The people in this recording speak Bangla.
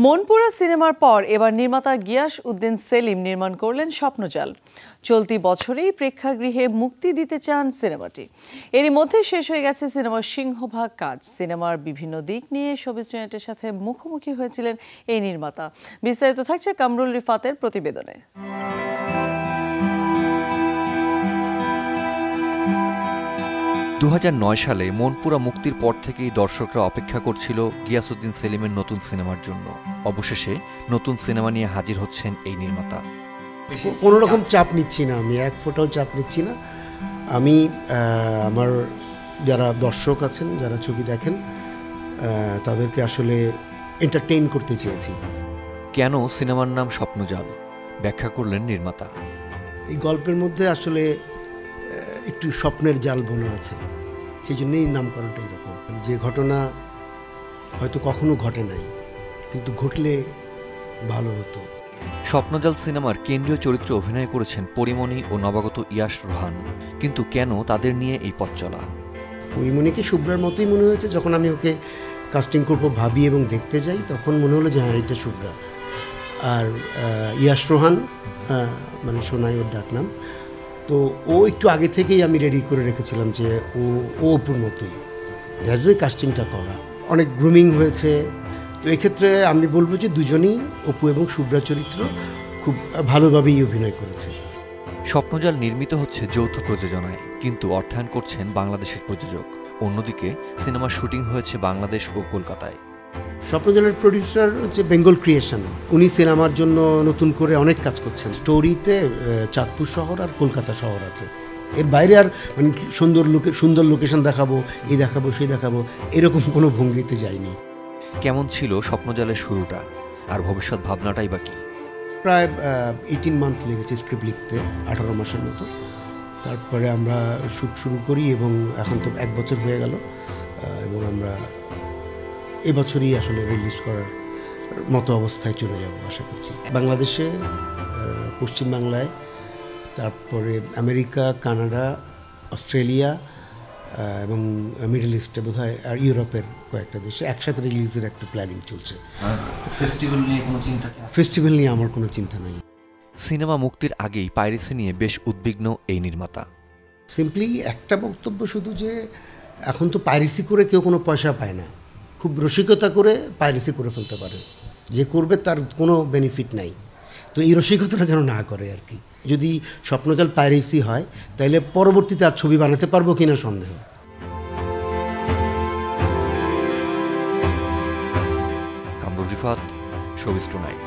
মনপুরা সিনেমার পর এবার নির্মাতা গিয়াস উদ্দিন সেলিম নির্মাণ করলেন স্বপ্নজাল। চলতি বছরেই প্রেক্ষাগৃহে মুক্তি দিতে চান সিনেমাটি। এরই মধ্যে শেষ হয়ে গেছে সিনেমার সিংহভাগ কাজ। সিনেমার বিভিন্ন দিক নিয়ে শোবিজ ইউনিটের সাথে মুখোমুখি হয়েছিলেন এই নির্মাতা। বিস্তারিত থাকছে কামরুল রিফাতের প্রতিবেদনে। 2009 সালে মনপুরা মুক্তির পর থেকেই দর্শকরা অপেক্ষা করছিল গিয়াস উদ্দিন সেলিমের নতুন সিনেমার জন্য। অবশেষে নতুন সিনেমা নিয়ে হাজির হচ্ছেন এই নির্মাতা। কোনো রকম চাপ নিচ্ছি না, আমি এক ফোঁটাও চাপ নিচ্ছি না। আমি আমার যারা দর্শক আছেন, যারা ছবি দেখেন, তাদেরকে আসলে এন্টারটেইন করতে চেয়েছি। কেন সিনেমার নাম স্বপ্নজাল ব্যাখ্যা করলেন নির্মাতা। এই গল্পের মধ্যে আসলে একটু স্বপ্নের জাল বোনা আছে, সেই জন্যই নামকরণটা এরকম। যে ঘটনা হয়তো কখনো ঘটে নাই, কিন্তু ঘটলে ভালো হতো। স্বপ্নজাল সিনেমার কেন্দ্রীয় চরিত্রে অভিনয় করেছেন পরিমণি ও নবাগত ইয়াশ রোহান। কিন্তু কেন তাদের নিয়ে এই পথ চলা? পরিমণিকে শুভ্রার মতোই মনে হয়েছে। যখন আমি ওকে কাস্টিং করবো ভাবি এবং দেখতে যাই, তখন মনে হলো যে হ্যাঁ, এটা শুভ্রা। আর ইয়াশ রোহান, মানে সোনাই ওর ডাক নাম, তো ও একটু আগে থেকেই আমি রেডি করে রেখেছিলাম যে ও অপুর মতোই। দ্যাটস ওয়াই কাস্টিংটা করা। অনেক গ্রুমিং হয়েছে। তো এক্ষেত্রে আমি বলবো যে দুজনেই, অপু এবং শুভ্রা চরিত্র খুব ভালোভাবেই অভিনয় করেছে। স্বপ্নজাল নির্মিত হচ্ছে যৌথ প্রযোজনায়, কিন্তু অর্থায়ন করছেন বাংলাদেশের প্রযোজক। অন্যদিকে সিনেমার শুটিং হয়েছে বাংলাদেশ ও কলকাতায়। স্বপ্নজালের প্রডিউসার হচ্ছে বেঙ্গল ক্রিয়েশন। উনি সিনেমার জন্য নতুন করে অনেক কাজ করছেন। স্টোরিতে চাঁদপুর শহর আর কলকাতা শহর আছে। এর বাইরে আর মানে সুন্দর লোকেশন দেখাবো, এই দেখাবো, সেই দেখাবো, এরকম কোনো ভঙ্গিতে যায়নি। কেমন ছিল স্বপ্নজালের শুরুটা, আর ভবিষ্যৎ ভাবনাটাই বা কি? প্রায় 18 মান্থ লেগেছে স্ক্রিপ্ট লিখতে, 18 মাসের মতো। তারপরে আমরা শ্যুট শুরু করি এবং এখন তো 1 বছর হয়ে গেল, এবং আমরা এবছরই আসলে রিলিজ করার মতো অবস্থায় চলে যাব আশা করছি। বাংলাদেশে, পশ্চিমবাংলায়, তারপরে আমেরিকা, কানাডা, অস্ট্রেলিয়া এবং মিডল ইস্টে বোধহয়, আর ইউরোপের কয়েকটা দেশে একসাথে রিলিজের একটা প্ল্যানিং চলছে। ফেস্টিভ্যাল নিয়ে কোনো চিন্তা? ফেস্টিভ্যাল নিয়ে আমার কোনো চিন্তা নেই। সিনেমা মুক্তির আগেই পাইরেসি নিয়ে বেশ উদ্বিগ্ন এই নির্মাতা। সিম্পলি একটা বক্তব্য শুধু, যে এখন তো পাইরেসি করে কেউ কোনো পয়সা পায় না। খুব রসিকতা করে পাইরেসি করে ফেলতে পারে, যে করবে তার কোনো বেনিফিট নাই। তো এই রসিকতাটা যেন না করে আর কি। যদি স্বপ্নজাল পাইরেসি হয়, তাহলে পরবর্তীতে আর ছবি বানাতে পারবো কিনা সন্দেহ। Kamrul Rifat, showbiz tonight.